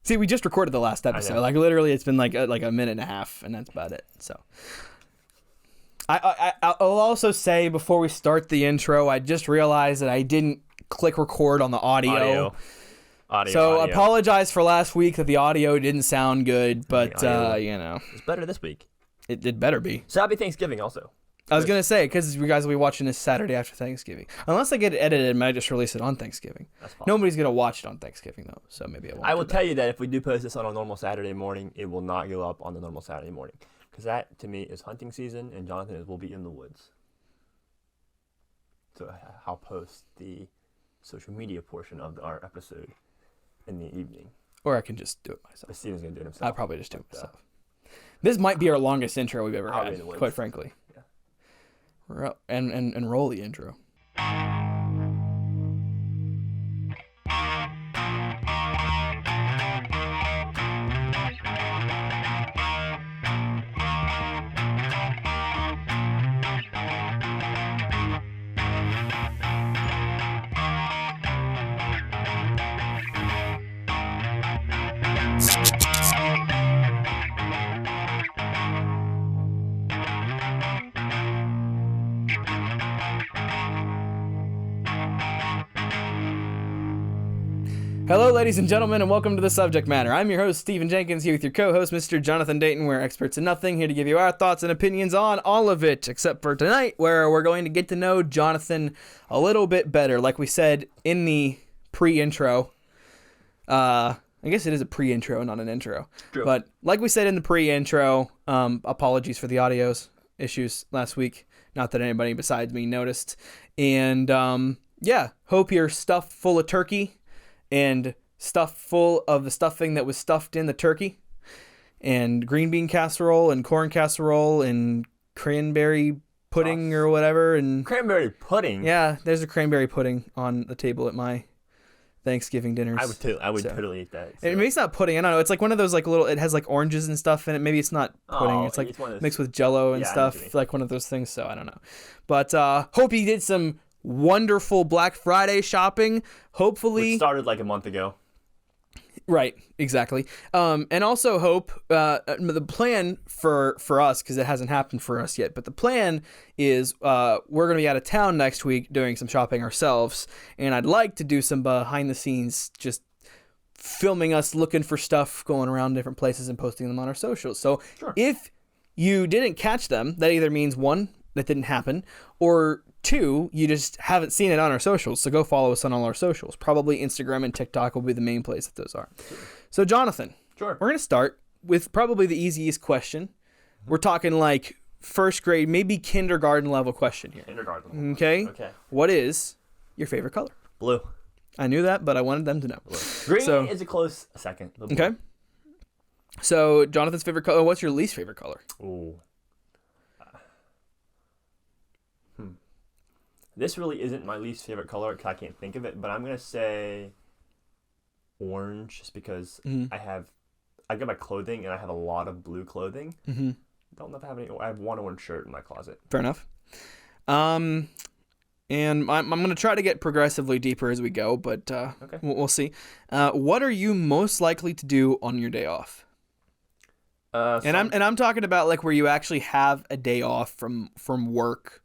See, we just recorded the last episode. Like literally, it's been like a minute and a half, and that's about it. So, I'll also say before we start the intro, I just realized that I didn't click record on the audio. So apologize for last week that the audio didn't sound good, but you know, it's better this week. It better be. So happy Thanksgiving, also. I was gonna say because you guys will be watching this Saturday after Thanksgiving, unless I get it edited, and I just release it on Thanksgiving. That's possible. Nobody's gonna watch it on Thanksgiving though, so maybe I won't. I will tell you that if we do post this on a normal Saturday morning, it will not go up on the normal Saturday morning because that to me is hunting season, and Jonathan will be in the woods. So I'll post the social media portion of our episode in the evening. Or I can just do it myself. But Steven's gonna do it himself. I'll probably just do it myself. This might be our longest intro we've ever had, quite frankly. Yeah. And roll the intro. Hello, ladies and gentlemen, and welcome to The Subject Matter. I'm your host, Stephen Jenkins, here with your co-host, Mr. Jonathan Dayton. We're experts in nothing, here to give you our thoughts and opinions on all of it, except for tonight, where we're going to get to know Jonathan a little bit better. Like we said in the pre-intro, I guess it is a pre-intro, not an intro. True. But like we said in the pre-intro, apologies for the audio issues last week. Not that anybody besides me noticed. And yeah, hope you're stuffed full of turkey and stuffed full of the stuffing that was stuffed in the turkey, and green bean casserole and corn casserole and cranberry pudding or whatever. And cranberry pudding? Yeah, there's a cranberry pudding on the table at my Thanksgiving dinners. I would totally eat that. So. Maybe it's not pudding. I don't know. It's like one of those like little. It has like oranges and stuff in it. Maybe it's not pudding. It's like mixed with Jello and stuff. Like one of those things. So I don't know. But hope you did some wonderful Black Friday shopping. Hopefully, which started like a month ago. Right, exactly. And also hope the plan for us, because it hasn't happened for us yet, but the plan is we're going to be out of town next week doing some shopping ourselves, and I'd like to do some behind the scenes, just filming us looking for stuff, going around different places and posting them on our socials. So if you didn't catch them, that either means one, that didn't happen, or two, you just haven't seen it on our socials. So go follow us on all our socials. Probably Instagram and TikTok will be the main place that those are. Sure. So Jonathan, we're going to start with probably the easiest question. We're talking like first grade, maybe kindergarten level question here. Kindergarten. Okay. What is your favorite color? Blue. I knew that, but I wanted them to know. Blue. Green is a close second. Okay. So Jonathan's favorite color. What's your least favorite color? Ooh. This really isn't my least favorite color because I can't think of it, but I'm going to say orange just because I get my clothing and I have a lot of blue clothing. Mm-hmm. Don't know if I have any. I have one orange shirt in my closet. Fair enough. And I'm going to try to get progressively deeper as we go, but okay. We'll see. What are you most likely to do on your day off? I'm talking about like where you actually have a day off from work.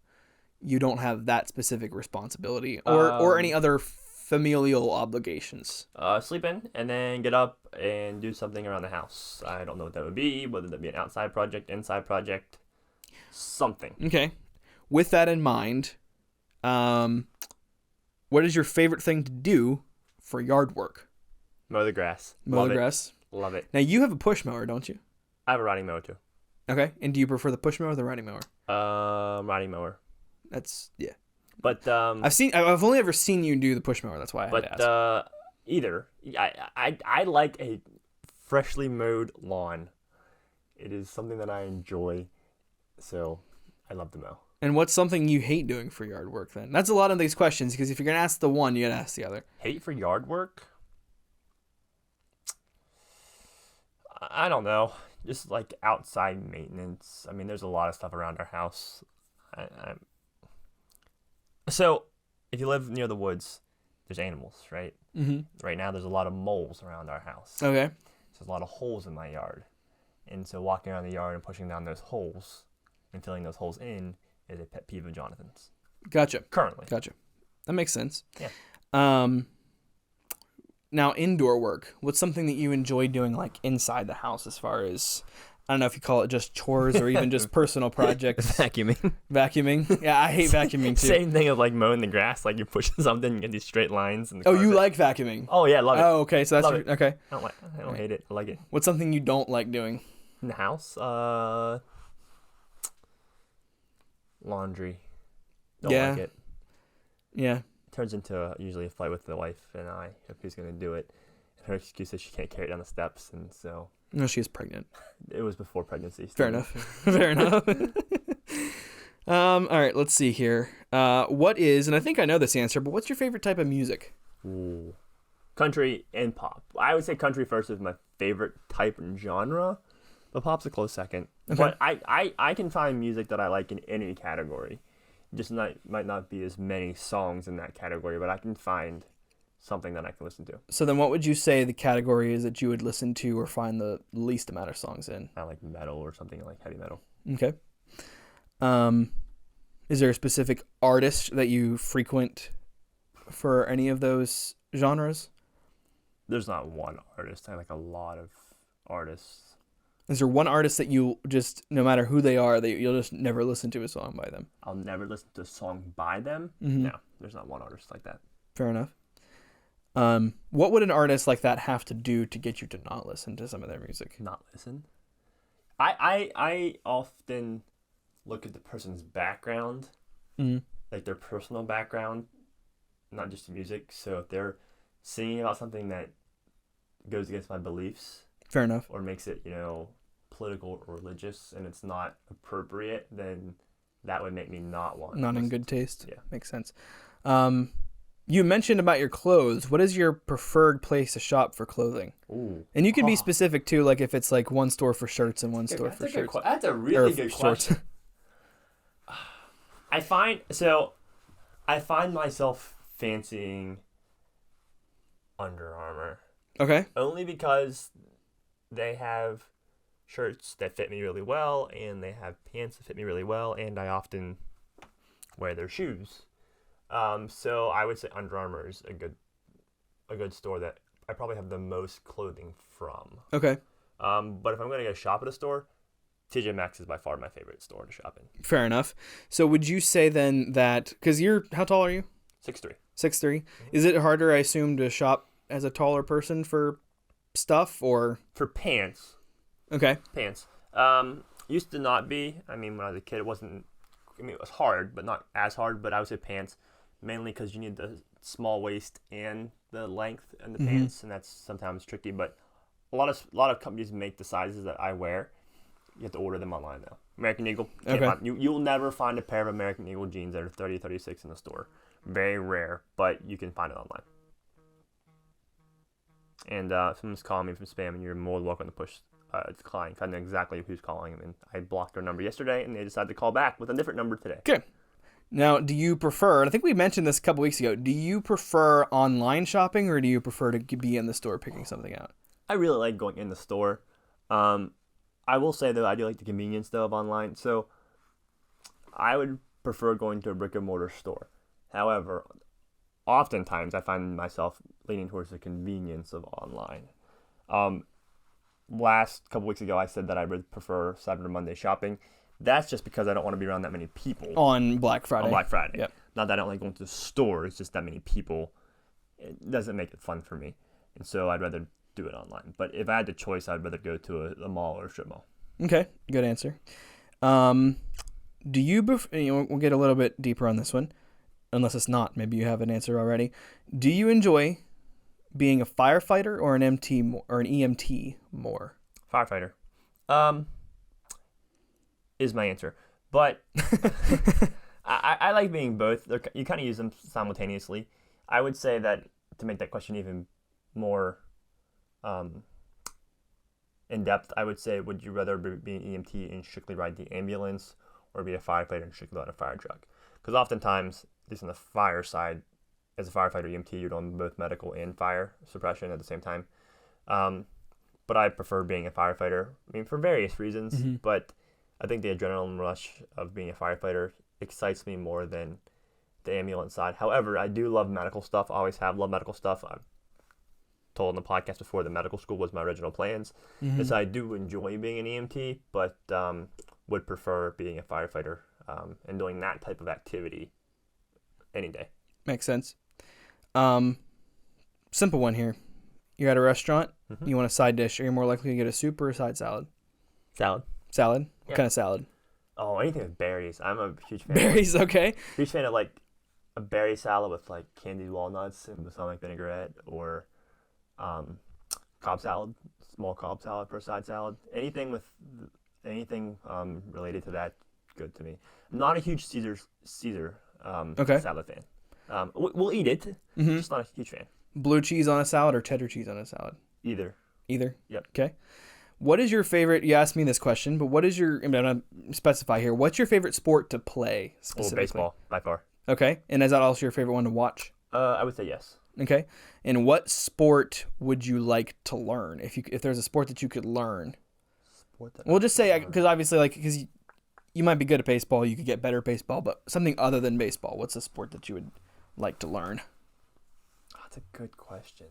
You don't have that specific responsibility or any other familial obligations. Sleep in and then get up and do something around the house. I don't know what that would be, whether that be an outside project, inside project, something. Okay. With that in mind, what is your favorite thing to do for yard work? Mow the grass. Mow the grass? Love it. Now, you have a push mower, don't you? I have a riding mower, too. Okay. And do you prefer the push mower or the riding mower? Riding mower. That's, yeah. But I've only ever seen you do the push mower. That's why I had to ask. Either. I like a freshly mowed lawn. It is something that I enjoy, so I love to mow. And what's something you hate doing for yard work then? That's a lot of these questions, because if you're going to ask the one, you got to ask the other. Hate for yard work? I don't know. Just like outside maintenance. I mean, there's a lot of stuff around our house. So, if you live near the woods, there's animals, right? Mm-hmm. Right now, there's a lot of moles around our house. Okay. So there's a lot of holes in my yard. And so walking around the yard and pushing down those holes and filling those holes in is a pet peeve of Jonathan's. Gotcha. Currently. Gotcha. That makes sense. Yeah. Now, indoor work. What's something that you enjoy doing, like, inside the house as far as, I don't know if you call it just chores or even just personal projects? Vacuuming. Vacuuming? Yeah, I hate vacuuming, too. Same thing as, like, mowing the grass. Like, you're pushing something and get these straight lines. In the carpet. You like vacuuming? Oh, yeah, love it. Oh, okay. So that's Love it. okay. I don't hate it. I like it. What's something you don't like doing? In the house? Laundry. Don't like it. Yeah. Turns into usually a fight with the wife and I of who's going to do it. And her excuse is she can't carry it down the steps, and so... No, she is pregnant. It was before pregnancy. Fair enough. Fair enough. All right, let's see here. What is, and I think I know this answer, but what's your favorite type of music? Ooh. Country and pop. I would say country first is my favorite type and genre, but pop's a close second. Okay. But I can find music that I like in any category. Just might not be as many songs in that category, but I can find something that I can listen to. So then what would you say the category is that you would listen to or find the least amount of songs in? I like metal or something like heavy metal. Okay. Is there a specific artist that you frequent for any of those genres? There's not one artist. I like a lot of artists. Is there one artist that you just, no matter who they are, that you'll just never listen to a song by them? I'll never listen to a song by them. Mm-hmm. No, there's not one artist like that. Fair enough. What would an artist like that have to do to get you to not listen to some of their music? Not listen? I often look at the person's background, like their personal background, not just the music. So if they're singing about something that goes against my beliefs, fair enough, or makes it, political or religious, and it's not appropriate, then that would make me not want. Not in good taste. Yeah, makes sense. You mentioned about your clothes. What is your preferred place to shop for clothing? Ooh. And you can be specific too, like if it's like one store for shirts and one store for shirts. That's a really good question. I find myself fancying Under Armour. Okay. Only because they have shirts that fit me really well, and they have pants that fit me really well, and I often wear their shoes. So I would say Under Armour is a good store that I probably have the most clothing from. Okay. But if I'm going to go shop at a store, TJ Maxx is by far my favorite store to shop in. Fair enough. So would you say then that, because how tall are you? 6'3". 6'3". Mm-hmm. Is it harder, I assume, to shop as a taller person for stuff or? For pants. Okay. Pants. Used to not be. I mean, when I was a kid, it was hard, but not as hard. But I would say pants, mainly because you need the small waist and the length and the pants, and that's sometimes tricky. But a lot of companies make the sizes that I wear. You have to order them online though. American Eagle. You'll never find a pair of American Eagle jeans that are 30, 36 in the store. Very rare, but you can find it online. And if someone's calling me from spam, and you're more than welcome to push decline. I know exactly who's calling, and I blocked their number yesterday, and they decided to call back with a different number today. Okay. Now, do you prefer, and I think we mentioned this a couple weeks ago, do you prefer online shopping or do you prefer to be in the store picking something out? I really like going in the store. I will say, though, I do like the convenience, though, of online. So I would prefer going to a brick-and-mortar store. However, oftentimes I find myself leaning towards the convenience of online. Last couple weeks ago, I said that I would prefer Cyber Monday shopping. That's just because I don't want to be around that many people. On Black Friday. Yep. Not that I don't like going to the store. It's just that many people. It doesn't make it fun for me. And so I'd rather do it online. But if I had the choice, I'd rather go to a mall or a strip mall. Okay, good answer. Do you, we'll get a little bit deeper on this one, unless it's not. Maybe you have an answer already. Do you enjoy being a firefighter or an EMT more? Firefighter. Is my answer. But I like being both. You kind of use them simultaneously. I would say that to make that question even more in depth, I would say, would you rather be an EMT and strictly ride the ambulance or be a firefighter and strictly ride a fire truck? Because oftentimes, at least on the fire side, as a firefighter EMT, you're doing both medical and fire suppression at the same time. But I prefer being a firefighter. I mean, for various reasons, but I think the adrenaline rush of being a firefighter excites me more than the ambulance side. However, I do love medical stuff. I always have loved medical stuff. I've told in the podcast before that medical school was my original plans. And so I do enjoy being an EMT, but would prefer being a firefighter and doing that type of activity any day. Makes sense. Simple one here. You're at a restaurant. You want a side dish. Are you more likely to get a soup or a side salad? Salad. Salad? Yeah. What kind of salad? Oh, anything with berries. I'm a huge fan. Berries, okay. Huge fan of like a berry salad with like candied walnuts and balsamic vinaigrette, or Cobb salad, small Cobb salad for a side salad. Anything related to that, good to me. I'm not a huge Caesar salad fan. We'll eat it. Just not a huge fan. Blue cheese on a salad or cheddar cheese on a salad? Either. Yep. Okay. What is your favorite? You asked me this question, but what is your? I'm gonna specify here. What's your favorite sport to play specifically? Baseball by far. Okay. And is that also your favorite one to watch? I would say yes. Okay. And what sport would you like to learn if there's a sport that you could learn? We'll just say, because obviously, because you might be good at baseball, you could get better at baseball, but something other than baseball. What's a sport that you would like to learn? That's a good question.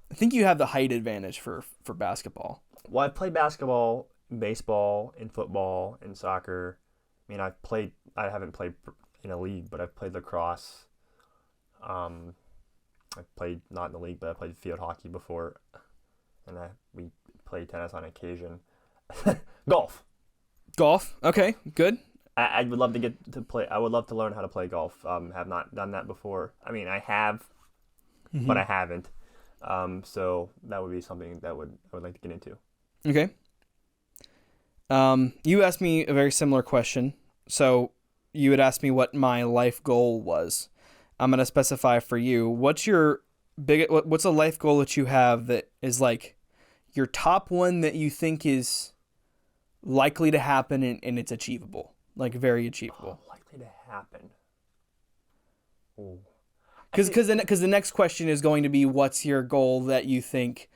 I think you have the height advantage for basketball. Well, I've played basketball, baseball, and football, and soccer. I mean, I haven't played in a league, but I've played lacrosse. I've played not in the league, but I played field hockey before, and we played tennis on occasion. Golf. Okay, good. I would love to get to play. I would love to learn how to play golf. Have not done that before. I mean, I have, but I haven't. So that would be something that I would like to get into. Okay. You asked me a very similar question. So you had asked me what my life goal was. I'm going to specify for you. What's a life goal that you have that is like your top one that you think is likely to happen and it's achievable? Like very achievable. Likely to happen. Oh. Because the next question is going to be, what's your goal that you think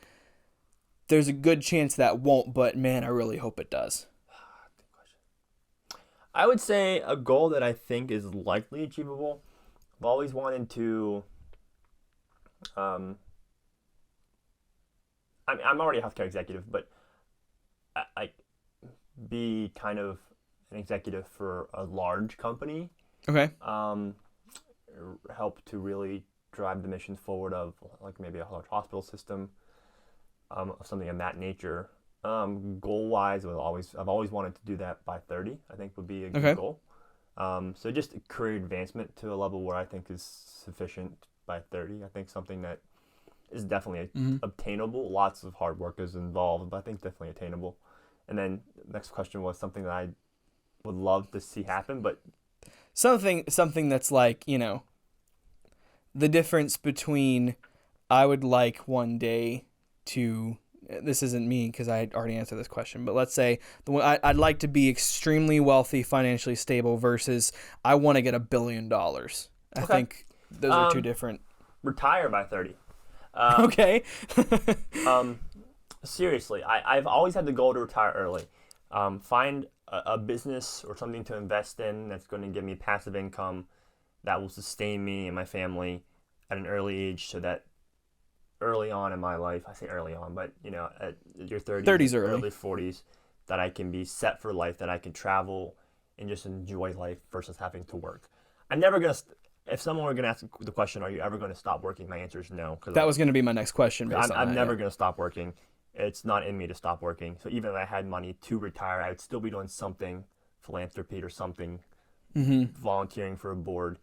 there's a good chance that won't, but man, I really hope it does. Good question. I would say a goal that I think is likely achievable. I've always wanted to. I'm already a healthcare executive, but I be kind of an executive for a large company. Okay. Help to really drive the mission forward of like maybe a large hospital system, of something of that nature. Goal wise, I've always wanted to do that by 30. I think would be a good goal. So just career advancement to a level where I think is sufficient by 30. I think something that is definitely obtainable. Lots of hard work is involved, but I think definitely attainable. And then the next question was something that I would love to see happen, but something that's like, the difference between I would like one day to, this isn't me because I already answered this question, but let's say I'd like to be extremely wealthy, financially stable versus I want to get $1 billion. I think those are two different. Retire by 30. Okay. Seriously, I've always had the goal to retire early. Find a business or something to invest in that's going to give me passive income that will sustain me and my family at an early age, so that early on in my life, I say early on, but at your 30s early 40s, that I can be set for life, that I can travel and just enjoy life versus having to work. I'm never going to, if someone were going to ask the question, are you ever going to stop working? My answer is no. That was going to be my next question. I'm never going to stop working. It's not in me to stop working. So even if I had money to retire, I would still be doing something, philanthropy or something, volunteering for a board,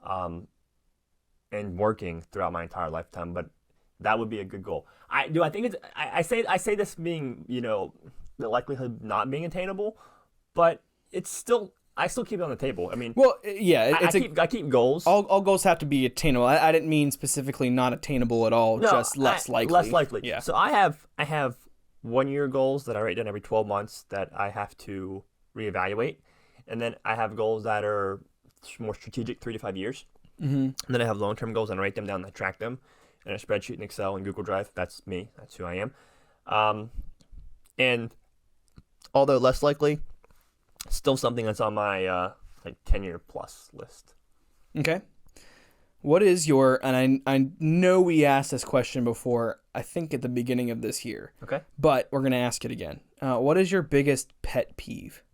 and working throughout my entire lifetime. But that would be a good goal. I think it's. I say this being the likelihood not being attainable, but it's still. I still keep it on the table. I mean, well, yeah, I keep goals. All goals have to be attainable. I didn't mean specifically not attainable at all. No, just less likely. Less likely. Yeah. So I have 1 year goals that I write down every 12 months that I have to reevaluate, and then I have goals that are more strategic 3 to 5 years. Mm-hmm. And then I have long-term goals and I write them down and I track them in a spreadsheet in Excel and Google Drive. That's me. That's who I am. And although less likely, still something that's on my 10-year plus list. Okay. What is your, and I know we asked this question before, I think at the beginning of this year. Okay. But we're going to ask it again. What is your biggest pet peeve?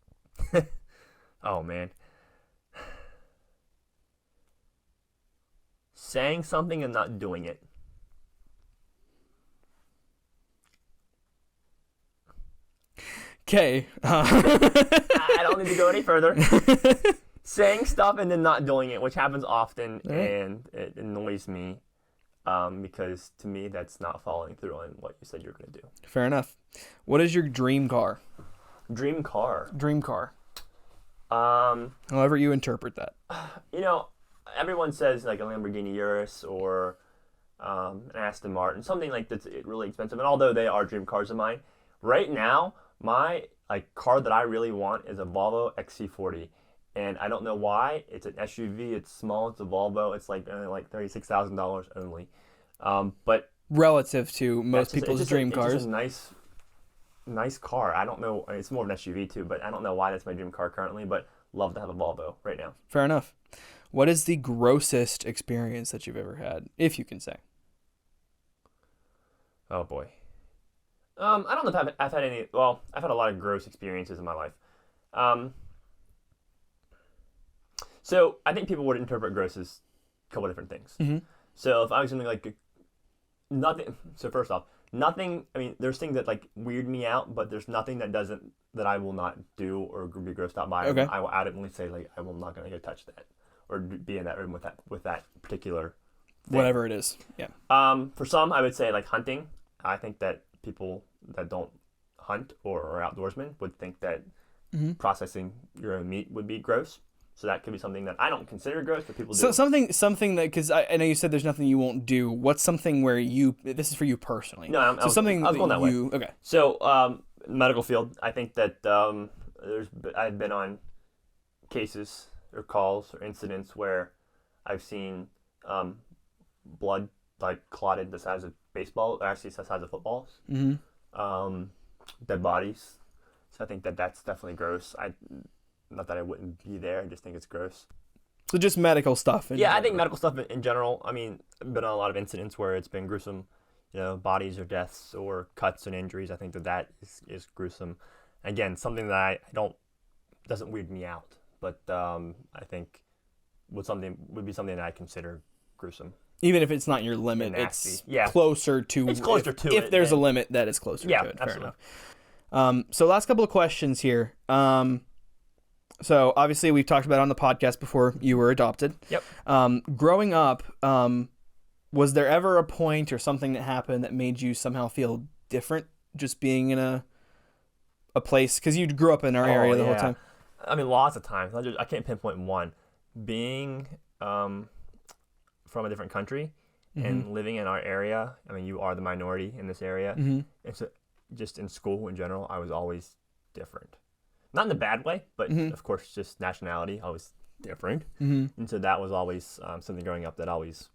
Oh, man. Saying something and not doing it. Okay. I don't need to go any further. Saying stuff and then not doing it, which happens often, and it annoys me because to me that's not following through on what you said you're going to do. Fair enough. What is your dream car? Dream car. Dream car. However you interpret that. Everyone says like a Lamborghini Urus or an Aston Martin, something like that's really expensive. And although they are dream cars of mine, right now my car that I really want is a Volvo XC40. And I don't know why. It's an SUV. It's small. It's a Volvo. It's like $36,000 only. But relative to most people's dream cars, it's just a nice car. I don't know. It's more of an SUV too, but I don't know why that's my dream car currently. But love to have a Volvo right now. Fair enough. What is the grossest experience that you've ever had, if you can say? Oh boy. I don't know if I've had any. Well, I've had a lot of gross experiences in my life. So I think people would interpret gross as a couple different things. Mm-hmm. So if I was something like nothing. So first off, nothing. I mean, there's things that weird me out, but there's nothing that I will not do or be grossed out by. Okay. I will adamantly say I'm not going to go touch that or be in that room with that particular thing. Whatever it is. Yeah. For some, I would say hunting. I think that people that don't hunt or are outdoorsmen would think that processing your own meat would be gross. So that could be something that I don't consider gross, but people do. So something that, because I know you said there's nothing you won't do. What's something where this is for you personally? No, I was going that way. Okay. So medical field, I think that I've been on cases or calls or incidents where I've seen blood clotted the size of baseball, or actually the size of footballs. Mm-hmm. Dead bodies. So I think that's definitely gross. Not that I wouldn't be there, I just think it's gross. So just medical stuff. I think medical stuff in general. I mean, I've been on a lot of incidents where it's been gruesome, bodies or deaths or cuts and injuries. I think that is gruesome. Again, something that doesn't weird me out, but I think would be something that I consider gruesome. Even if it's not your limit, it's closer to. It's closer to if there's a limit, that is closer to it. Absolutely. Fair enough. So last couple of questions here. So obviously we've talked about it on the podcast before you were adopted. Yep. Growing up, was there ever a point or something that happened that made you somehow feel different just being in a place? Because you grew up in our area the whole time. I mean, lots of times. I can't pinpoint one. Being from a different country and living in our area, I mean, you are the minority in this area. Mm-hmm. And so just in school in general, I was always different. Not in a bad way, but of course, just nationality, I was different. Mm-hmm. And so that was always something growing up that always,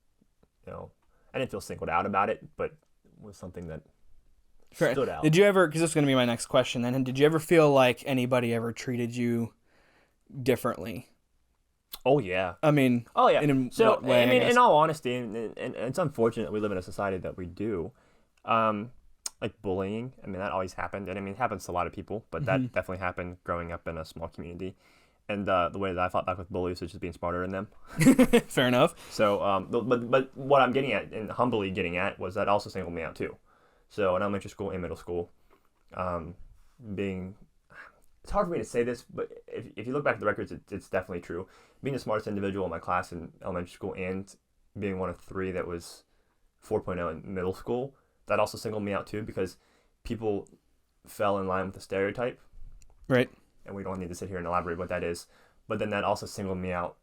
I didn't feel singled out about it, but was something that stood out. Did you ever, because this is going to be my next question then, did you ever feel like anybody ever treated you differently? Oh, yeah. I mean, in what way? I mean, in all honesty, and it's unfortunate that we live in a society that we do. Like bullying, I mean, that always happened. And I mean, it happens to a lot of people, but that definitely happened growing up in a small community. And the way that I fought back with bullies was just being smarter than them. Fair enough. So, but what I'm getting at, and humbly getting at, was that also singled me out too. So in elementary school and middle school, it's hard for me to say this, but if you look back at the records, it's definitely true. Being the smartest individual in my class in elementary school and being one of 3 that was 4.0 in middle school, that also singled me out too, because people fell in line with the stereotype. Right. And we don't need to sit here and elaborate what that is. But then that also singled me out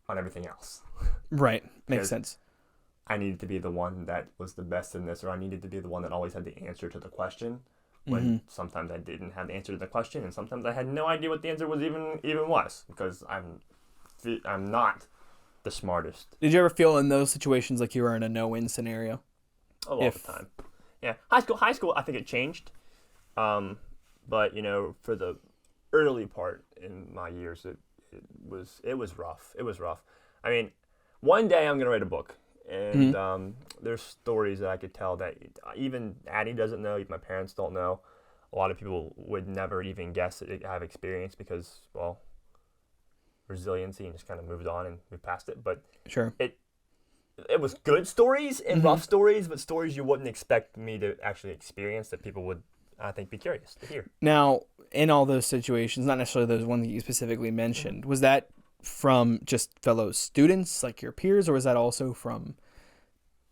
on everything else. Right. Makes sense. I needed to be the one that was the best in this, or I needed to be the one that always had the answer to the question, when sometimes I didn't have the answer to the question, and sometimes I had no idea what the answer was even was, because I'm I'm not the smartest. Did you ever feel in those situations like you were in a no-win scenario? All the time. Yeah, high school. I think it changed. But for the early part in my years, it was rough. It was rough. I mean, one day I'm gonna write a book, and there's stories that I could tell that even Addie doesn't know, even my parents don't know. A lot of people would never even guess that I have experience because, well, resiliency and just kind of moved on and moved past it. But sure, it was good stories and rough stories, but stories you wouldn't expect me to actually experience that people would, I think, be curious to hear. Now, in all those situations, not necessarily those one that you specifically mentioned, was that from just fellow students, like your peers, or was that also from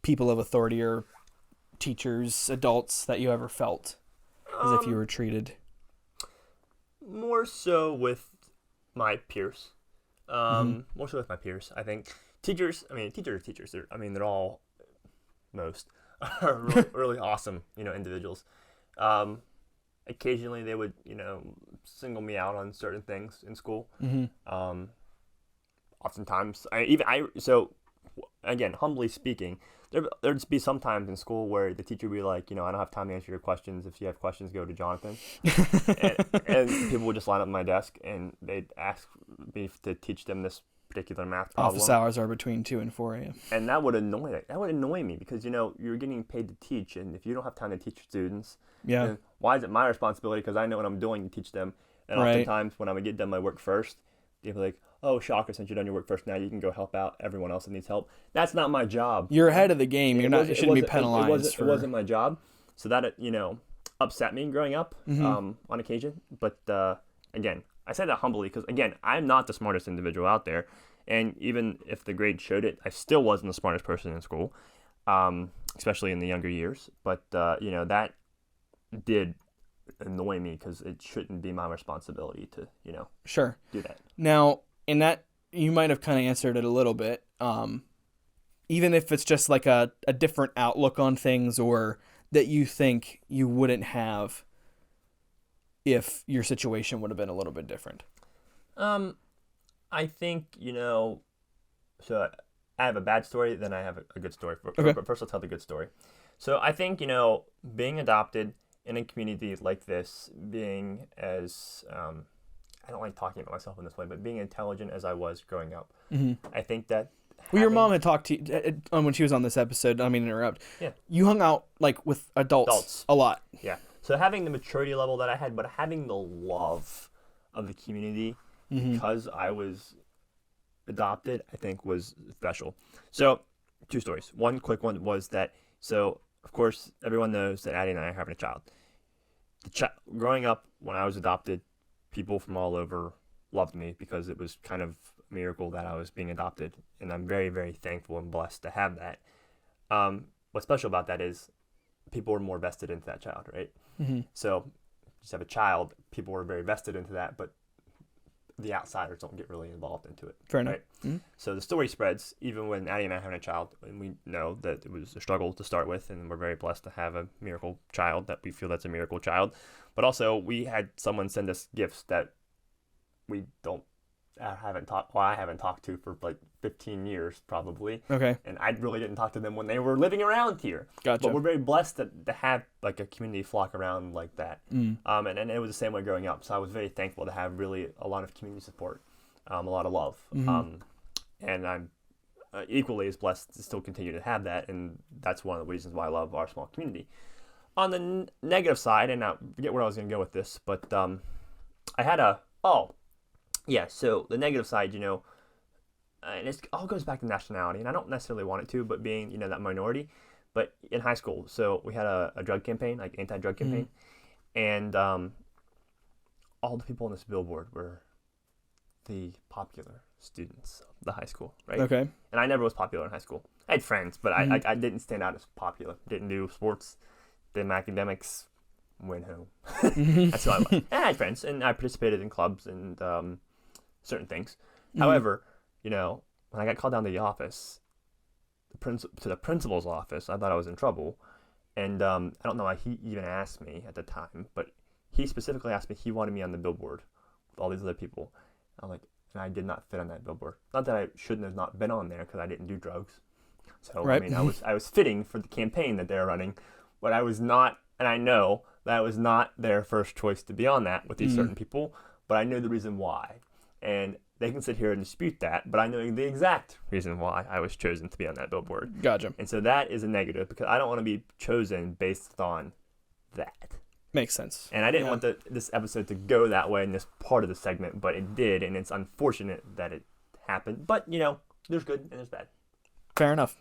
people of authority or teachers, adults that you ever felt as if you were treated? More so with my peers. More so with my peers, I think. Teachers are teachers. They're all, most, are really awesome, individuals. Occasionally they would, single me out on certain things in school. Oftentimes, so again, humbly speaking, there'd be some times in school where the teacher would be like, I don't have time to answer your questions. If you have questions, go to Jonathan. and people would just line up at my desk and they'd ask me to teach them this particular math problem. Office hours are between 2 and 4 a.m. And that would annoy me because, you're getting paid to teach, and if you don't have time to teach your students, then why is it my responsibility? Because I know what I'm doing to teach them. And oftentimes when I would get done my work first, they'd be like, oh, shocker, since you're done your work first, now you can go help out everyone else that needs help. That's not my job. You're ahead of the game. You shouldn't be penalized. It wasn't my job. So that, upset me growing up on occasion. But again, I say that humbly because, again, I'm not the smartest individual out there. And even if the grade showed it, I still wasn't the smartest person in school, especially in the younger years. But, that did annoy me because it shouldn't be my responsibility to, sure, do that. Now, in that, you might have kind of answered it a little bit. Even if it's just like a different outlook on things, or that you think you wouldn't have if your situation would have been a little bit different. I think, so I have a bad story, then I have a good story. Okay. But first I'll tell the good story. So I think, being adopted in a community like this, being as, I don't like talking about myself in this way, but being intelligent as I was growing up, I think that your mom had talked to you when she was on this episode. I don't mean to interrupt. Yeah. You hung out like with adults a lot. Yeah. So having the maturity level that I had, but having the love of the community because I was adopted, I think was special. So 2 stories. One quick one was that, so of course everyone knows that Addie and I are having a child. Growing up when I was adopted, people from all over loved me because it was kind of a miracle that I was being adopted, and I'm very, very thankful and blessed to have that. What's special about that is people were more vested into that child, right? So just have a child, people were very vested into that, but the outsiders don't get really involved into it. Fair enough. Right? So the story spreads, even when Addie and I are having a child, and we know that it was a struggle to start with, and we're very blessed to have a miracle child, that we feel that's a miracle child. But also, we had someone send us gifts that I haven't talked to for like 15 years probably. Okay. And I really didn't talk to them when they were living around here. Gotcha. But we're very blessed to have like a community flock around like that. And it was the same way growing up. So I was very thankful to have really a lot of community support, a lot of love. And I'm equally as blessed to still continue to have that. And that's one of the reasons why I love our small community. On the negative side, and I forget where I was going to go with this, but I had so the negative side, and it all goes back to nationality, and I don't necessarily want it to, but being, that minority, but in high school, so we had a drug campaign, like anti-drug campaign, and all the people on this billboard were the popular students of the high school, right? Okay. And I never was popular in high school. I had friends, but I didn't stand out as popular. Didn't do sports, did my academics, went home. That's who I was. And I had friends, and I participated in clubs and certain things. However, when I got called down to the office, to the principal's office, I thought I was in trouble. And I don't know why he even asked me at the time, but he specifically asked me, he wanted me on the billboard with all these other people. I'm like, and I did not fit on that billboard. Not that I shouldn't have not been on there because I didn't do drugs. So Right. I mean, I was fitting for the campaign that they were running, but I was not, and I know that I was not their first choice to be on that with these certain people. But I know the reason why, and they can sit here and dispute that. But I know the exact reason why I was chosen to be on that billboard. Gotcha. And so that is a negative because I don't want to be chosen based on that. Makes sense. And I didn't want this episode to go that way in this part of the segment, but it did, and it's unfortunate that it happened. But, you know, there's good and there's bad. Fair enough.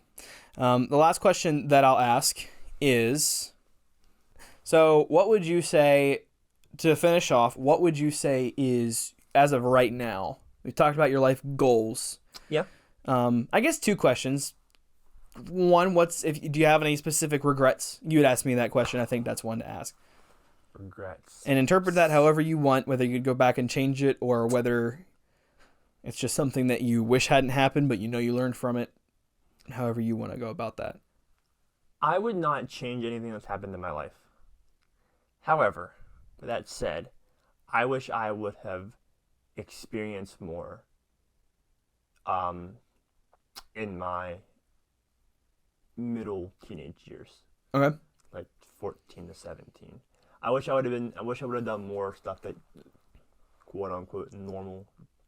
The last question that I'll ask is, so what would you say, to finish off, what would you say is, as of right now, we talked about your life goals. Yeah. I guess 2 questions. One, do you have any specific regrets? You had asked me that question. I think that's one to ask. Regrets. And interpret that however you want, whether you could go back and change it or whether it's just something that you wish hadn't happened, but you know you learned from it. However you want to go about that. I would not change anything that's happened in my life. However, with that said, I wish I would have experienced more in my middle teenage years. Okay. Like 14 to 17. I wish I would have done more stuff that quote unquote normal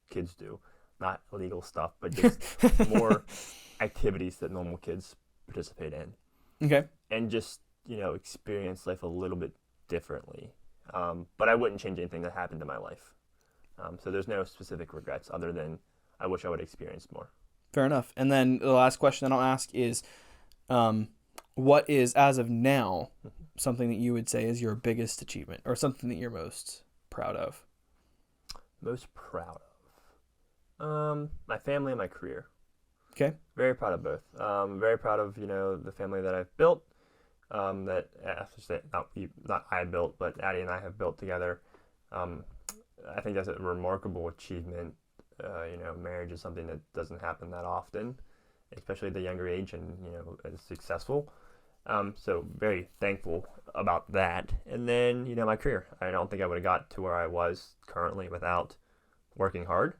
kids do. Not illegal stuff, but just more activities that normal kids participate in. Okay. And just, you know, experience life a little bit differently. But I wouldn't change anything that happened in my life. So there's no specific regrets other than I wish I would have experienced more. Fair enough. And then the last question that I'll ask is, what is, as of now, something that you would say is your biggest achievement or something that you're most proud of? Most proud of? My family and my career. Okay. Very proud of both. Very proud of, you know, the family that I've built. That I should say not I built, but Addie and I have built together. I think that's a remarkable achievement. You know, marriage is something that doesn't happen that often, especially at the younger age, and you know, as successful. So very thankful about that. And then, you know, my career. I don't think I would have got to where I was currently without working hard.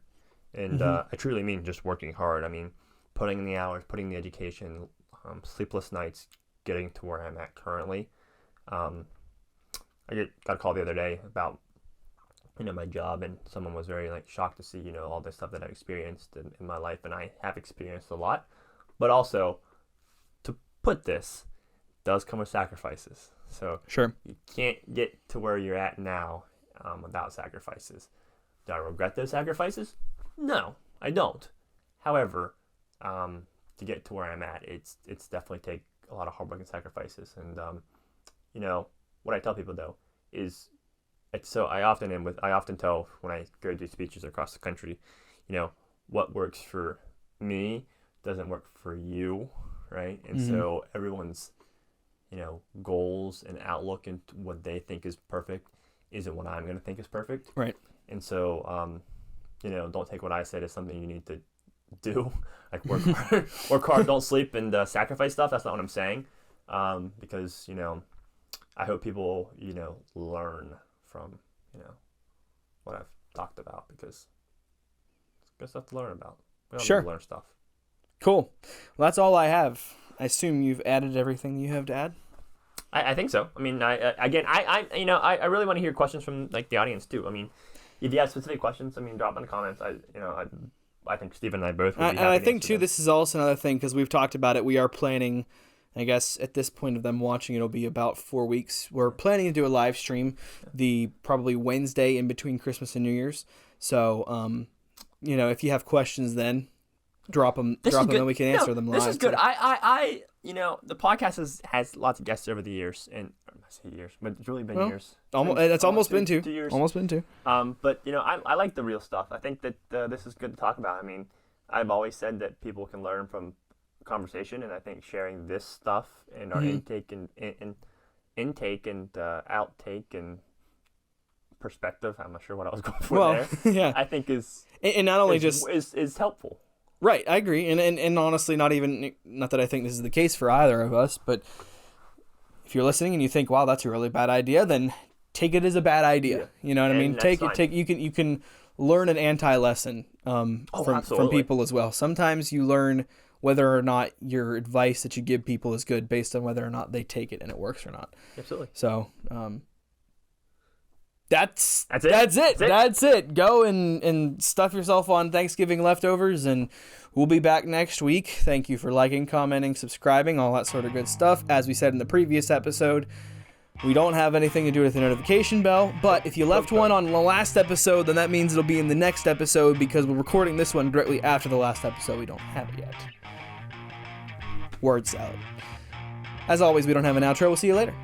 And I truly mean just working hard. I mean, putting in the hours, putting in the education, sleepless nights, getting to where I'm at currently. I got a call the other day about, you know, my job, and someone was very shocked to see, you know, all this stuff that I've experienced in my life, and I have experienced a lot. But also, to put this, does come with sacrifices. So sure, you can't get to where you're at now without sacrifices. Do I regret those sacrifices? No, I don't. However, to get to where I'm at, it's definitely take a lot of hard work and sacrifices. And you know, what I tell people though is, I often tell when I go do speeches across the country, you know, what works for me doesn't work for you, right? And so everyone's, you know, goals and outlook and what they think is perfect isn't what I'm going to think is perfect. Right. And so, you know, don't take what I said as something you need to do. Like work hard, don't sleep, and sacrifice stuff. That's not what I'm saying. Because, you know, I hope people, you know, learn from, you know, what I've talked about, because it's good stuff to learn about. We all need to learn stuff. Cool. Well, that's all I have. I assume you've added everything you have to add. I think so. I mean, I really want to hear questions from the audience too. I mean, if you have specific questions, I mean, drop in the comments. I think Stephen and I both would be happy and I to think answer too, them. this is also another thing, because we've talked about it. We are planning, I guess at this point of them watching, it'll be about 4 weeks. We're planning to do a live stream the probably Wednesday in between Christmas and New Year's. So, you know, if you have questions, then drop them, and we can answer them live. This is good. I you know, the podcast has lots of guests over the years, and I say years, but it's really been years. It's almost been 2 years. Almost been 2. But you know, I like the real stuff. I think that this is good to talk about. I mean, I've always said that people can learn from conversation, and I think sharing this stuff and our intake and outtake and perspective. I'm not sure what I was going for there. Yeah, I think is not only is helpful. Right, I agree, and honestly, not that I think this is the case for either of us, but if you're listening and you think, wow, that's a really bad idea, then take it as a bad idea. Yeah. You know what I mean? Take you can learn an anti-lesson from absolutely. people as well. Sometimes you learn whether or not your advice that you give people is good based on whether or not they take it and it works or not. Absolutely. So that's it. Go and stuff yourself on Thanksgiving leftovers, and we'll be back next week. Thank you for liking, commenting, subscribing, all that sort of good stuff. As we said in the previous episode, we don't have anything to do with the notification bell, but if you left one on the last episode, then that means it'll be in the next episode, because we're recording this one directly after the last episode. We don't have it yet. Word salad. As always, we don't have an outro. We'll see you later.